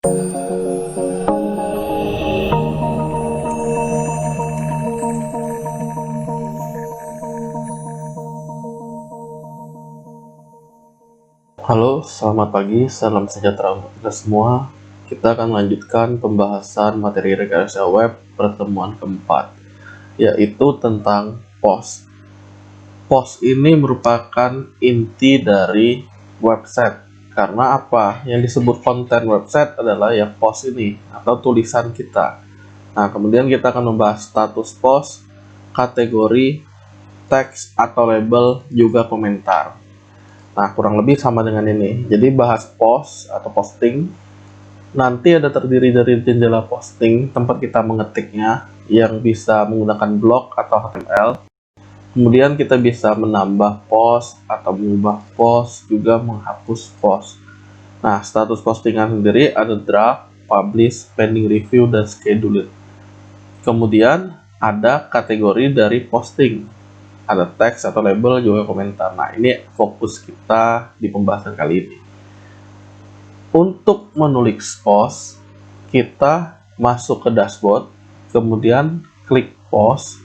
Halo, selamat pagi, salam sejahtera untuk kita semua. Kita akan melanjutkan pembahasan materi rekayasa web pertemuan keempat, yaitu tentang post. Post ini merupakan inti dari website. Karena apa? Yang disebut konten website adalah ya post ini, atau tulisan kita. Nah, kemudian kita akan membahas status post, kategori, teks atau label, juga komentar. Nah, kurang lebih sama dengan ini. Jadi bahas post atau posting, nanti ada terdiri dari jendela posting, tempat kita mengetiknya, yang bisa menggunakan blok atau HTML. Kemudian kita bisa menambah post atau mengubah post, juga menghapus post. Nah, status postingan sendiri ada draft, publish, pending review, dan scheduled. Kemudian ada kategori dari posting, ada teks atau label, juga komentar. Nah, ini fokus kita di pembahasan kali ini. Untuk menulis post, kita masuk ke dashboard, kemudian klik post,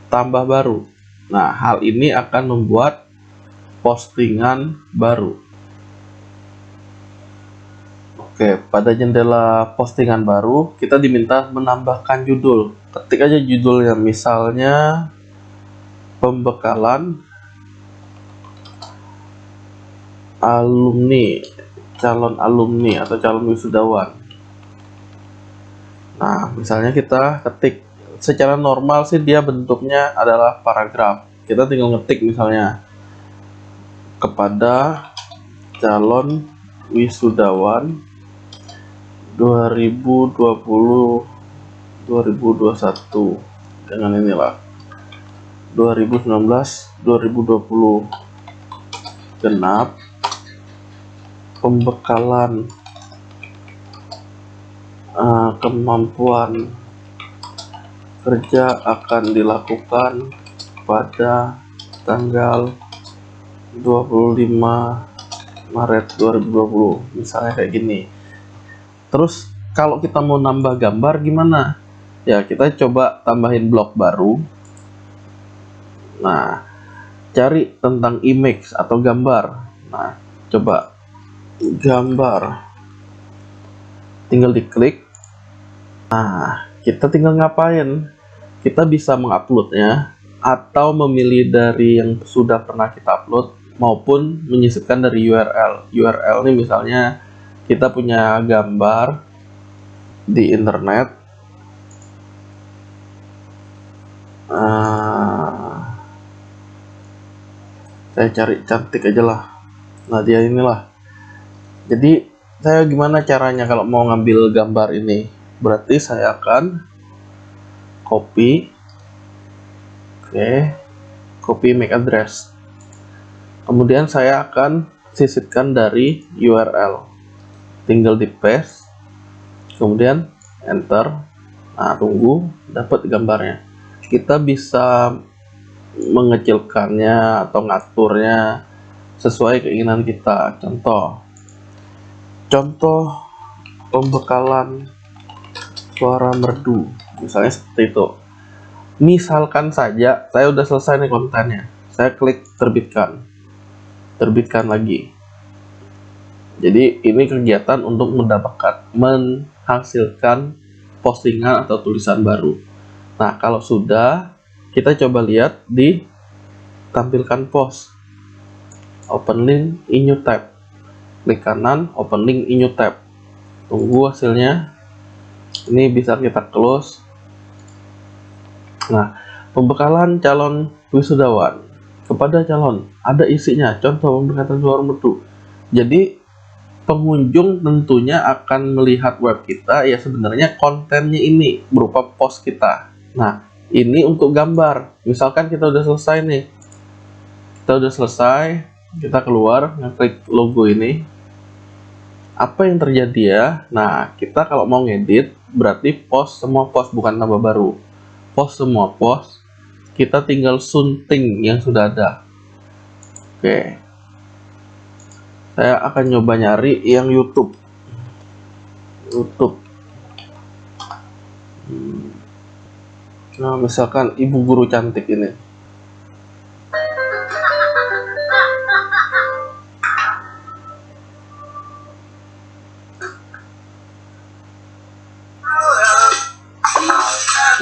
tambah baru. Nah, hal ini akan membuat postingan baru. Oke, pada jendela postingan baru, kita diminta menambahkan judul. Ketik aja judulnya, misalnya pembekalan alumni, calon alumni atau calon wisudawan. Nah, misalnya kita ketik, secara normal sih dia bentuknya adalah paragraf. Kita tinggal ngetik misalnya, kepada calon wisudawan 2020-2021 dengan inilah 2019-2020 genap pembekalan kemampuan kerja akan dilakukan pada tanggal 25 Maret 2020, misalnya kayak gini. Terus kalau kita mau nambah gambar gimana? Ya, kita coba tambahin blok baru. Nah, cari tentang image atau gambar. Nah, coba gambar, tinggal diklik. Nah, kita tinggal ngapain? Kita bisa menguploadnya atau memilih dari yang sudah pernah kita upload, maupun menyisipkan dari URL. URL ini misalnya kita punya gambar di internet, saya cari cantik aja lah. Nah, dia inilah. Jadi saya gimana caranya kalau mau ngambil gambar ini? Berarti saya akan copy, copy MAC address. Kemudian saya akan sisipkan dari URL. Tinggal di paste, kemudian enter. Nah, tunggu, dapat gambarnya. Kita bisa mengecilkannya atau ngaturnya sesuai keinginan kita. Contoh pembekalan suara merdu, misalnya seperti itu. Misalkan saja saya udah selesai nih kontennya, saya klik terbitkan lagi. Jadi ini kegiatan untuk menghasilkan postingan atau tulisan baru. Nah, kalau sudah, kita coba lihat di tampilkan post, open link in new tab, klik kanan, open link in new tab, tunggu hasilnya. Ini bisa kita close. Nah, pembekalan calon wisudawan kepada calon, ada isinya, contoh pembekalan suara merdu. Jadi pengunjung tentunya akan melihat web kita, ya sebenarnya kontennya ini berupa post kita. Nah, ini untuk gambar. Misalkan kita udah selesai nih, kita keluar, ngeklik logo ini. Apa yang terjadi ya? Nah, kita kalau mau ngedit, berarti post semua post, bukan tambah baru. Post semua post, kita tinggal sunting yang sudah ada. Oke, saya akan nyoba nyari yang YouTube. YouTube. Nah, misalkan ibu guru cantik ini.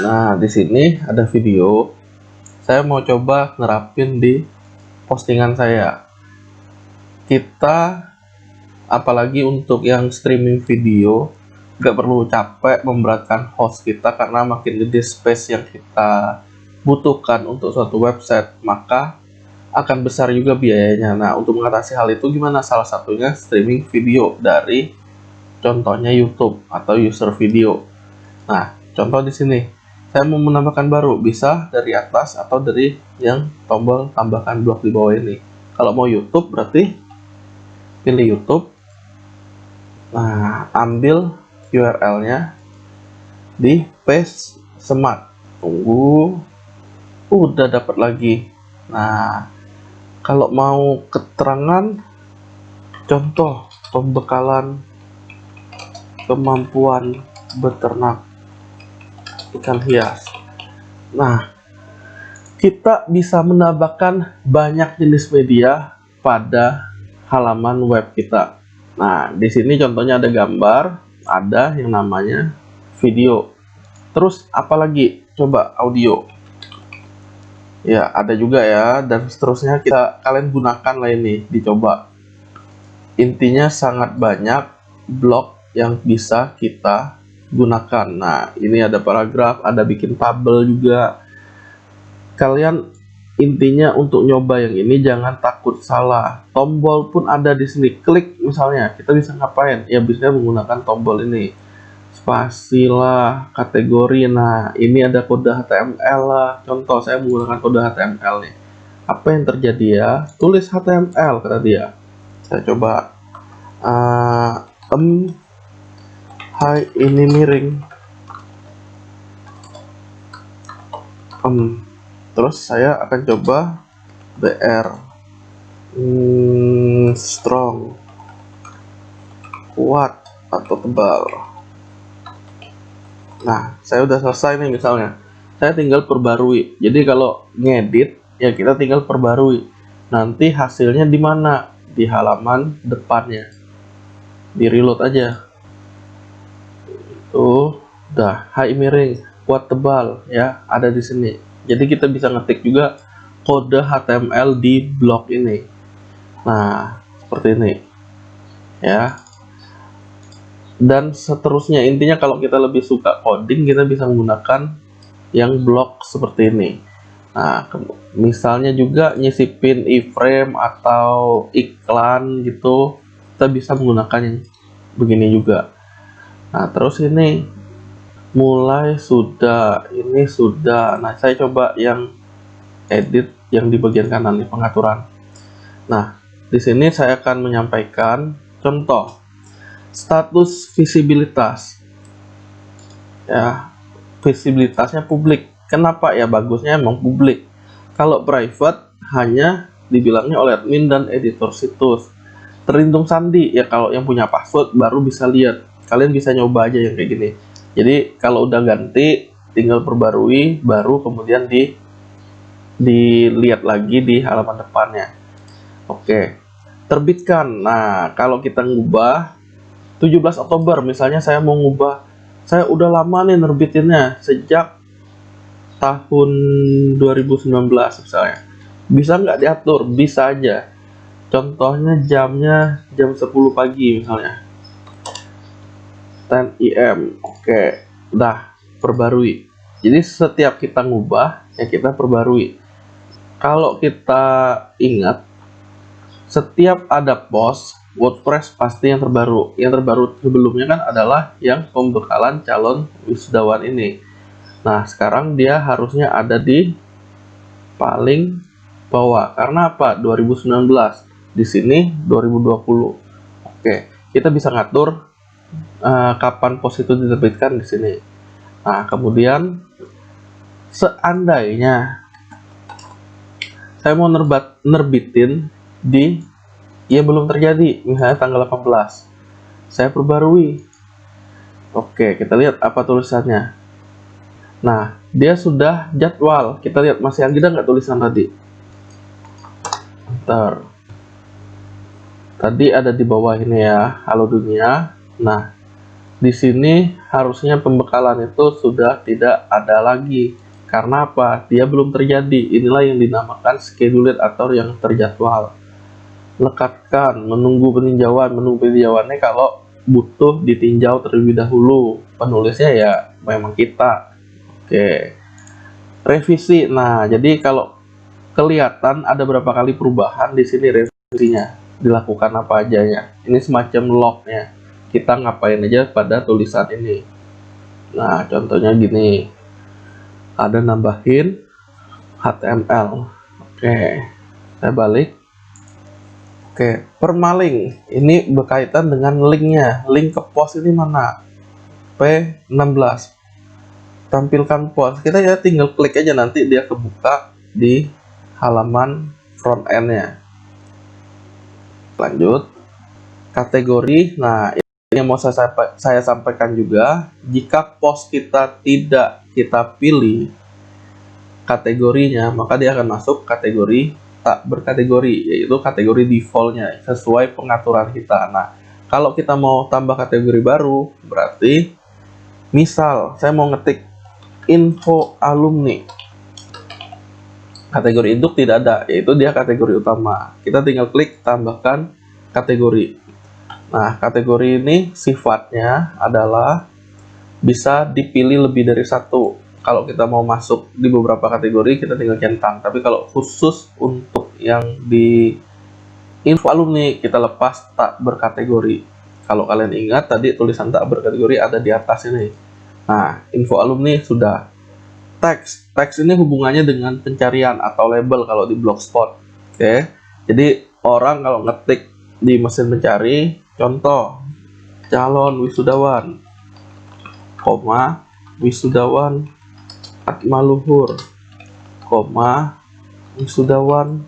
Nah, di sini ada video. Saya mau coba nerapin di postingan saya. Kita, apalagi untuk yang streaming video, nggak perlu capek memberatkan host kita, karena makin gede space yang kita butuhkan untuk suatu website, maka akan besar juga biayanya. Nah, untuk mengatasi hal itu gimana? Salah satunya streaming video dari contohnya YouTube atau user video. Nah, contoh di sini, saya mau menambahkan baru, bisa dari atas atau dari yang tombol tambahkan blok di bawah ini. Kalau mau YouTube berarti pilih YouTube. Nah, ambil URL-nya, di paste semat. Tunggu, udah dapat lagi. Nah, kalau mau keterangan contoh pembekalan kemampuan beternak ikan hias. Nah, kita bisa menambahkan banyak jenis media pada halaman web kita. Nah, di sini contohnya ada gambar, ada yang namanya video. Terus apalagi? Coba audio. Ya, ada juga ya, dan seterusnya kalian gunakan lah ini, dicoba. Intinya sangat banyak blok yang bisa kita gunakan. Nah, ini ada paragraf, ada bikin tabel juga. Kalian intinya untuk nyoba yang ini jangan takut salah. Tombol pun ada di sini. Klik misalnya, kita bisa ngapain? Ya bisa menggunakan tombol ini. Spasi lah, kategori. Nah, ini ada kode HTML lah. Contoh saya menggunakan kode HTML nih. Apa yang terjadi ya? Tulis HTML kata dia. Saya coba. Hai, ini miring. Terus saya akan coba BR strong, kuat atau tebal. Nah, saya udah selesai nih misalnya. Saya tinggal perbarui. Jadi kalau ngedit ya kita tinggal perbarui. Nanti hasilnya di mana? Di halaman depannya. Di reload aja. Tuh, udah hai miring, kuat tebal ya, ada di sini. Jadi kita bisa ngetik juga kode HTML di blok ini. Nah, seperti ini ya. Dan seterusnya, intinya kalau kita lebih suka coding, kita bisa menggunakan yang blok seperti ini. Nah, misalnya juga nyisipin iframe atau iklan gitu, kita bisa menggunakan yang begini juga. Nah, terus ini mulai sudah, ini sudah. Nah, saya coba yang edit yang di bagian kanan nih, pengaturan. Nah, di sini saya akan menyampaikan contoh status visibilitas. Ya, visibilitasnya publik. Kenapa ya? Bagusnya emang publik. Kalau private hanya dibilangnya oleh admin dan editor situs. Terlindung sandi ya, kalau yang punya password baru bisa lihat. Kalian bisa nyoba aja yang kayak gini. Jadi kalau udah ganti tinggal perbarui, baru kemudian dilihat lagi di halaman depannya. Oke, terbitkan. Nah, kalau kita ngubah 17 Oktober misalnya, saya mau ngubah, saya udah lama nih nerbitinnya sejak tahun 2019 misalnya. Bisa nggak diatur? Bisa aja. Contohnya jamnya jam 10 pagi misalnya. 10 AM. Oke, udah perbarui. Jadi setiap kita ngubah ya kita perbarui. Kalau kita ingat, setiap ada post WordPress pasti yang terbaru. Yang terbaru sebelumnya kan adalah yang pembekalan calon wisudawan ini. Nah, sekarang dia harusnya ada di paling bawah. Karena apa? 2019. Di sini 2020. Oke, kita bisa ngatur kapan post itu diterbitkan di sini. Nah, kemudian seandainya saya mau nerbitin ya belum terjadi, misalnya tanggal 18, saya perbarui. Oke, kita lihat apa tulisannya. Nah, dia sudah jadwal. Kita lihat masih ada nggak tulisan tadi? Ntar. Tadi ada di bawah ini ya, halo dunia. Nah, di sini harusnya pembekalan itu sudah tidak ada lagi. Karena apa? Dia belum terjadi. Inilah yang dinamakan scheduled atau yang terjadwal. Lekatkan, menunggu peninjauannya kalau butuh ditinjau terlebih dahulu. Penulisnya ya memang kita. Oke, revisi. Nah, jadi kalau kelihatan ada berapa kali perubahan di sini revisinya, dilakukan apa aja ya. Ini semacam lognya. Kita ngapain aja pada tulisan ini. Nah, contohnya gini. Ada nambahin HTML. Oke, saya balik. Oke, permaling. Ini berkaitan dengan linknya. Link ke post ini mana? P16. Tampilkan post. Kita ya tinggal klik aja, nanti dia kebuka di halaman front end-nya. Lanjut. Kategori. Nah, ini yang mau saya sampaikan juga. Jika post kita tidak kita pilih kategorinya, maka dia akan masuk kategori tak berkategori, yaitu kategori defaultnya sesuai pengaturan kita. Nah, kalau kita mau tambah kategori baru, berarti misal saya mau ngetik info alumni, kategori induk tidak ada, yaitu dia kategori utama. Kita tinggal klik tambahkan kategori. Nah, kategori ini sifatnya adalah bisa dipilih lebih dari satu. Kalau kita mau masuk di beberapa kategori, kita tinggal centang. Tapi kalau khusus untuk yang di info alumni, kita lepas tak berkategori. Kalau kalian ingat, tadi tulisan tak berkategori ada di atas ini. Nah, info alumni sudah. Teks ini hubungannya dengan pencarian atau label kalau di Blogspot. Oke, jadi orang kalau ngetik di mesin pencari, contoh calon wisudawan, koma wisudawan Atmaluhur, koma wisudawan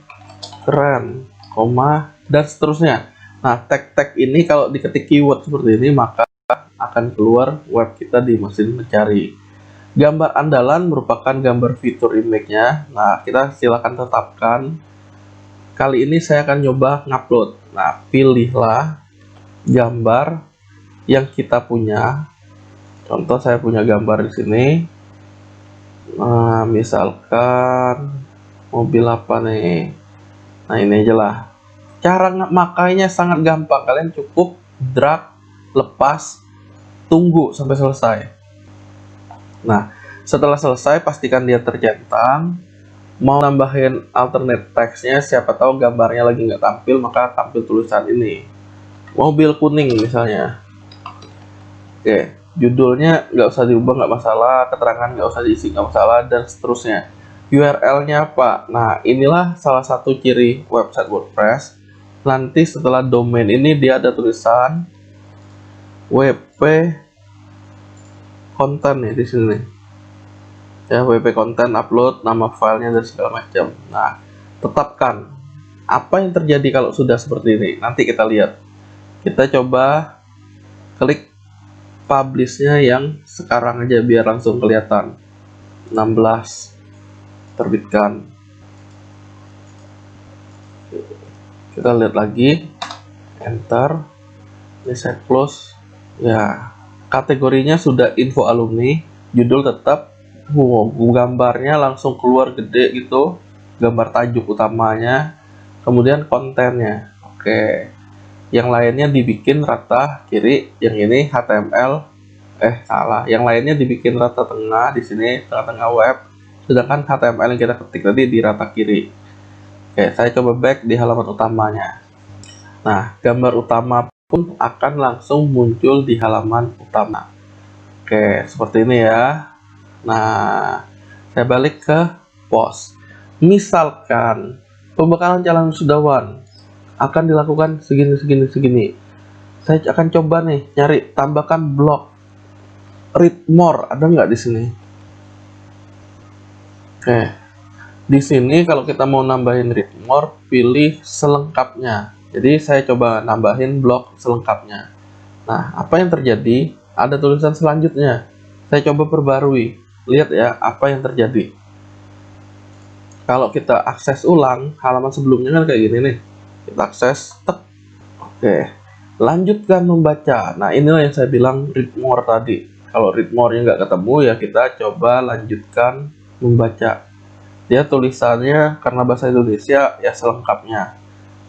keren, koma dan seterusnya. Nah, tag-tag ini kalau diketik keyword seperti ini, maka akan keluar web kita di mesin mencari. Gambar andalan merupakan gambar fitur image-nya. Nah, kita silakan tetapkan. Kali ini saya akan coba ngupload. Nah, pilihlah gambar yang kita punya. Contoh saya punya gambar di sini. Nah, misalkan mobil apa nih? Nah, ini aja lah. Cara makainya sangat gampang. Kalian cukup drag, lepas, tunggu sampai selesai. Nah, setelah selesai pastikan dia tercentang. Mau nambahin alternate text-nya, siapa tahu gambarnya lagi nggak tampil, maka tampil tulisan ini. Mobil kuning misalnya. Oke, judulnya nggak usah diubah, nggak masalah, keterangan nggak usah diisi, nggak masalah, dan seterusnya. URL-nya apa? Nah, inilah salah satu ciri website WordPress. Nanti setelah domain ini dia ada tulisan WP konten nih di sini. Ya, WP konten, upload, nama filenya dan segala macam. Nah, tetapkan apa yang terjadi kalau sudah seperti ini. Nanti kita lihat. Kita coba klik publish-nya yang sekarang aja biar langsung kelihatan. 16 terbitkan. Kita lihat lagi, enter, ini saya close. Ya, kategorinya sudah info alumni, judul tetap, gambarnya langsung keluar gede gitu, gambar tajuk utamanya, kemudian kontennya. Oke, yang lainnya dibikin rata kiri, yang ini HTML, salah, yang lainnya dibikin rata tengah di sini, tengah-tengah web, sedangkan HTML yang kita ketik tadi di rata kiri. Oke, saya coba back di halaman utamanya. Nah, gambar utama pun akan langsung muncul di halaman utama. Oke, seperti ini ya. Nah, saya balik ke post. Misalkan pembekalan calon wisudawan akan dilakukan segini. Saya akan coba nih nyari tambahkan blog. Read more, ada nggak di sini? Oke, di sini kalau kita mau nambahin read more, pilih selengkapnya. Jadi saya coba nambahin blog selengkapnya. Nah, apa yang terjadi? ada tulisan selanjutnya. Saya coba perbarui. Lihat ya apa yang terjadi. Kalau kita akses ulang halaman sebelumnya kan kayak gini nih. Kita akses, tek. Oke, lanjutkan membaca. Nah, inilah yang saya bilang read more tadi. Kalau read more-nya nggak ketemu, ya kita coba lanjutkan membaca. Dia tulisannya karena bahasa Indonesia ya selengkapnya.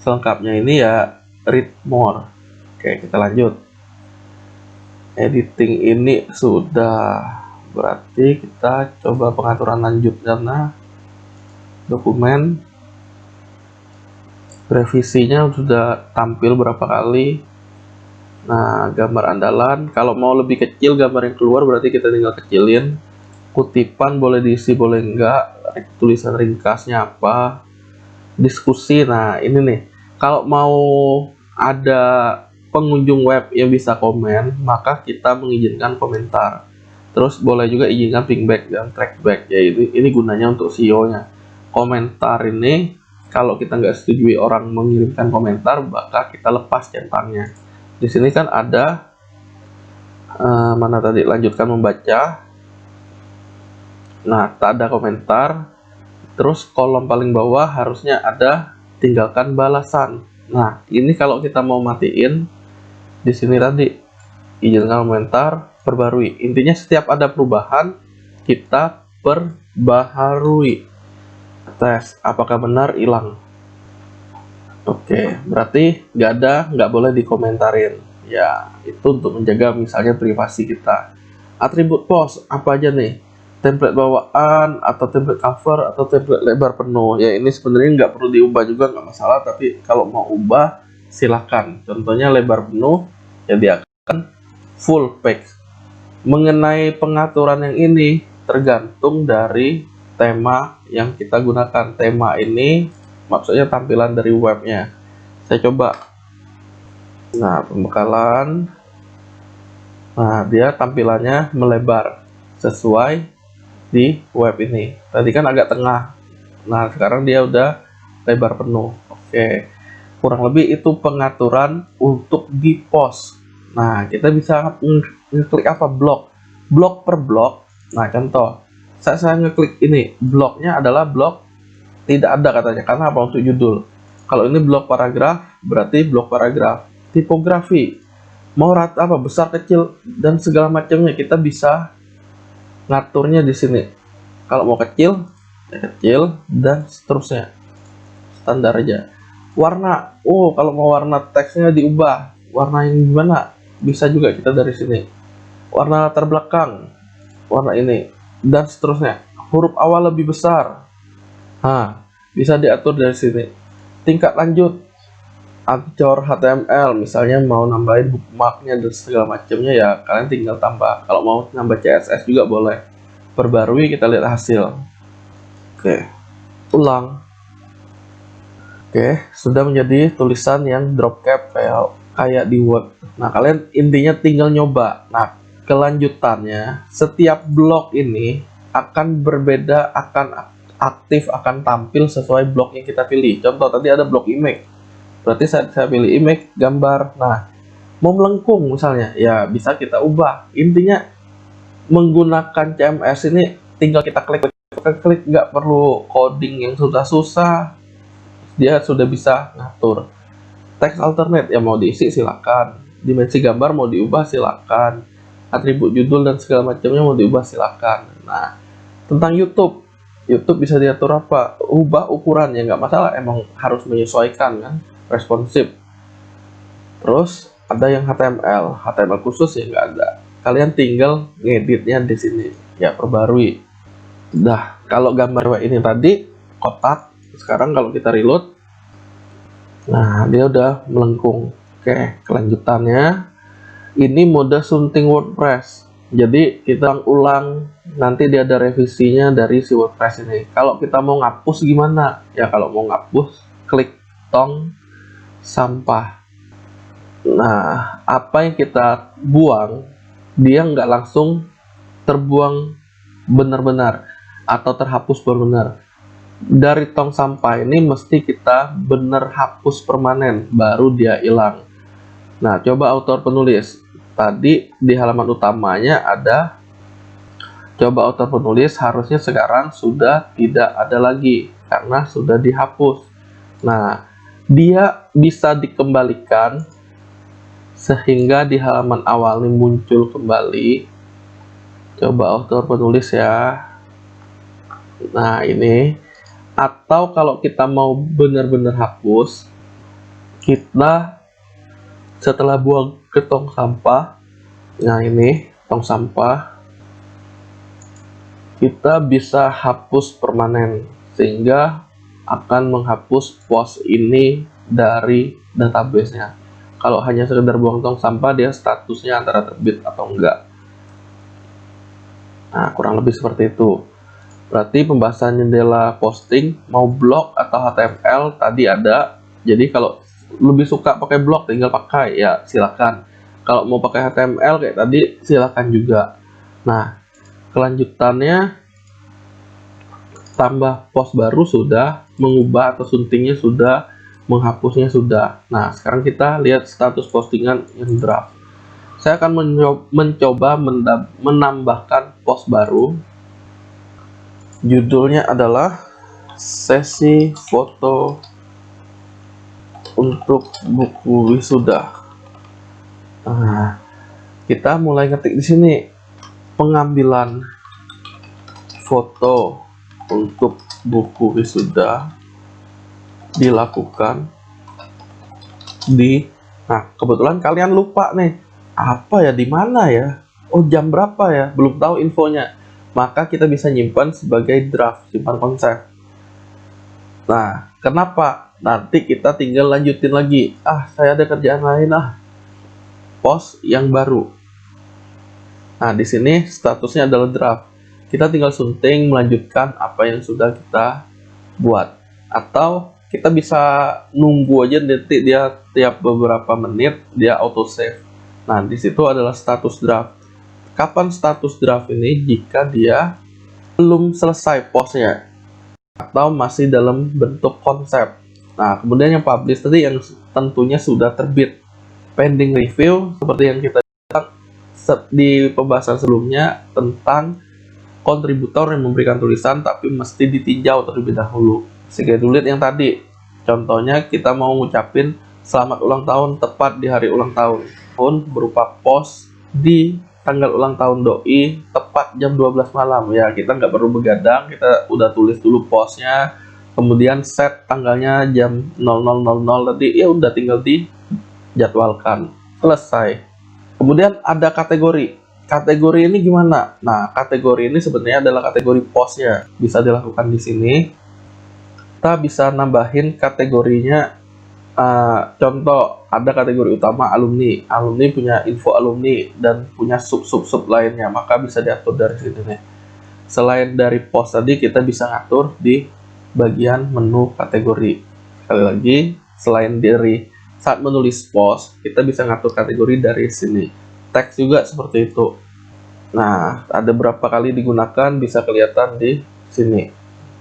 Selengkapnya ini ya read more. Oke, kita lanjut. Editing ini sudah, berarti kita coba pengaturan lanjut karena dokumen revisinya sudah tampil berapa kali. Nah, gambar andalan kalau mau lebih kecil gambar yang keluar berarti kita tinggal kecilin. Kutipan boleh diisi boleh enggak, tulisan ringkasnya apa, diskusi. Nah, ini nih, kalau mau ada pengunjung web yang bisa komen, maka kita mengizinkan komentar. Terus boleh juga izinkan pingback dan trackback, ya ini gunanya untuk SEO-nya. Komentar ini kalau kita nggak setujui orang mengirimkan komentar, maka kita lepas centangnya. Di sini kan ada mana tadi, lanjutkan membaca. Nah, tak ada komentar. Terus kolom paling bawah harusnya ada tinggalkan balasan. Nah, ini kalau kita mau matiin di sini tadi izinkan komentar, perbarui. Intinya setiap ada perubahan kita perbaharui. Tes apakah benar, hilang. Oke, berarti nggak boleh dikomentarin. Ya, itu untuk menjaga misalnya privasi kita. Atribut post apa aja nih? Template bawaan atau template cover atau template lebar penuh. Ya, ini sebenarnya nggak perlu diubah juga, nggak masalah. Tapi kalau mau ubah silahkan. Contohnya lebar penuh, ya dia akan full page. Mengenai pengaturan yang ini tergantung dari tema yang kita gunakan. Tema ini maksudnya tampilan dari webnya. Saya coba. Nah, pembekalan. Nah, dia tampilannya melebar sesuai di web ini. Tadi kan agak tengah. Nah, sekarang dia udah lebar penuh. Oke. Kurang lebih itu pengaturan untuk di post. Nah, kita bisa ngeklik apa? Blok per blok. Nah, contoh. Saya ngeklik ini. Bloknya adalah blok tidak ada katanya. Karena apa? Untuk judul. Kalau ini blok paragraf, berarti blok paragraf. Tipografi. Mau rata apa? Besar, kecil, dan segala macamnya. Kita bisa ngaturnya di sini. Kalau mau kecil, ya kecil, dan seterusnya. Standar aja. Warna. Oh, kalau mau warna teksnya diubah. Warna yang gimana? Bisa juga kita dari sini. Warna latar belakang. Warna ini. Dan seterusnya. Huruf awal lebih besar. Nah, bisa diatur dari sini. Tingkat lanjut. Ancor HTML. Misalnya mau nambahin bookmarknya dan segala macamnya, ya kalian tinggal tambah. Kalau mau nambah CSS juga boleh. Perbarui, kita lihat hasil. Oke. Ulang. Oke, sudah menjadi tulisan yang drop cap kayak di Word. Nah, kalian intinya tinggal nyoba. Nah, kelanjutannya setiap blok ini akan berbeda, akan aktif, akan tampil sesuai blok yang kita pilih. Contoh tadi ada blok image. Berarti saya pilih image, gambar. Nah, mau melengkung misalnya, ya bisa kita ubah. Intinya menggunakan CMS ini tinggal kita klik, nggak perlu coding yang susah-susah. Dia sudah bisa ngatur. Teks alternate yang mau diisi silakan. Dimensi gambar mau diubah silakan. Atribut judul dan segala macamnya mau diubah silakan. Nah, tentang YouTube bisa diatur apa? Ubah ukurannya nggak masalah. Emang harus menyesuaikan kan, responsif. Terus ada yang HTML khusus ya nggak ada. Kalian tinggal ngeditnya di sini. Ya, perbarui. Nah, kalau gambar ini tadi kotak. Sekarang kalau kita reload, nah dia udah melengkung. Oke, kelanjutannya ini mode sunting WordPress. Jadi kita ulang, nanti dia ada revisinya dari si WordPress ini. Kalau kita mau ngapus gimana? Ya kalau mau ngapus, klik tong sampah. Nah, apa yang kita buang, dia nggak langsung terbuang benar-benar atau terhapus benar-benar. Dari tong sampah ini mesti kita bener hapus permanen, baru dia hilang. Nah, coba autor penulis. tadi di halaman utamanya ada coba autor penulis, harusnya sekarang sudah tidak ada lagi karena sudah dihapus. Nah, dia bisa dikembalikan sehingga di halaman awal ini muncul kembali. Coba autor penulis ya. Nah, ini. Atau kalau kita mau benar-benar hapus, kita setelah buang ke tong sampah, nah ini tong sampah, kita bisa hapus permanen sehingga akan menghapus post ini dari database-nya. Kalau hanya sekedar buang tong sampah, dia statusnya antara terbit atau enggak. Nah, kurang lebih seperti itu. Berarti pembahasan jendela posting mau blog atau HTML tadi ada. Jadi kalau lebih suka pakai blog tinggal pakai ya silakan. Kalau mau pakai HTML kayak tadi silakan juga. Nah, kelanjutannya tambah post baru sudah, mengubah atau suntingnya sudah, menghapusnya sudah. Nah, sekarang kita lihat status postingan yang draft. Saya akan mencoba menambahkan post baru. Judulnya adalah sesi foto untuk buku wisuda. Nah, kita mulai ngetik di sini pengambilan foto untuk buku wisuda dilakukan di. Nah, kebetulan kalian lupa nih, apa ya, di mana ya? Oh, jam berapa ya? Belum tahu infonya. Maka kita bisa nyimpan sebagai draft, simpan konsep. Nah, kenapa? Nanti kita tinggal lanjutin lagi. Saya ada kerjaan lain, post yang baru. Nah, di sini statusnya adalah draft. Kita tinggal sunting, melanjutkan apa yang sudah kita buat. Atau kita bisa nunggu aja, nanti dia tiap beberapa menit dia auto save. Nah, di situ adalah status draft. Kapan status draft ini? Jika dia belum selesai postnya atau masih dalam bentuk konsep. Nah, kemudian yang publish tadi yang tentunya sudah terbit. Pending review seperti yang kita lihat di pembahasan sebelumnya tentang kontributor yang memberikan tulisan tapi mesti ditinjau terlebih dahulu. Schedulet yang tadi, contohnya kita mau ngucapin selamat ulang tahun tepat di hari ulang tahun pun berupa post di tanggal ulang tahun doi tepat jam 12 malam ya, kita nggak perlu begadang, kita udah tulis dulu postnya, kemudian set tanggalnya jam 00.00 tadi ya udah tinggal dijadwalkan, selesai. Kemudian ada kategori ini gimana? Nah, kategori ini sebenarnya adalah kategori postnya, bisa dilakukan di sini. Kita bisa nambahin kategorinya. Contoh, ada kategori utama alumni punya info alumni dan punya sub lainnya, maka bisa diatur dari sini nih. Selain dari post tadi, kita bisa ngatur di bagian menu kategori. Sekali lagi, selain dari saat menulis post, kita bisa ngatur kategori dari sini. Teks juga seperti itu. Nah, ada berapa kali digunakan bisa kelihatan di sini.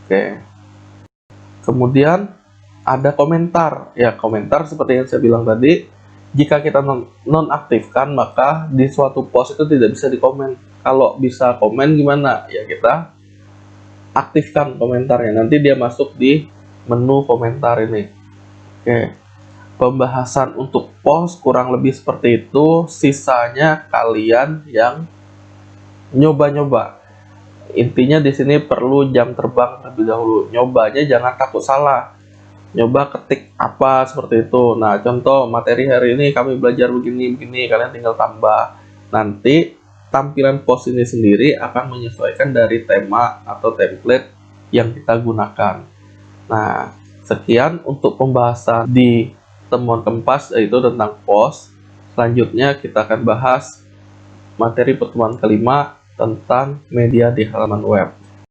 Oke. Kemudian ada komentar. Ya, komentar seperti yang saya bilang tadi, jika kita nonaktifkan, maka di suatu post itu tidak bisa dikomen. Kalau bisa komen gimana? Ya, kita aktifkan komentarnya. Nanti dia masuk di menu komentar ini. Oke. Pembahasan untuk post kurang lebih seperti itu. Sisanya kalian yang nyoba-nyoba. Intinya di sini perlu jam terbang terlebih dahulu. Nyobanya jangan takut salah. Nyoba ketik apa seperti itu. Nah, contoh materi hari ini kami belajar begini, kalian tinggal tambah. Nanti tampilan post ini sendiri akan menyesuaikan dari tema atau template yang kita gunakan. Nah, sekian untuk pembahasan di temuan Kompas, yaitu tentang post. Selanjutnya kita akan bahas materi pertemuan kelima tentang media di halaman web.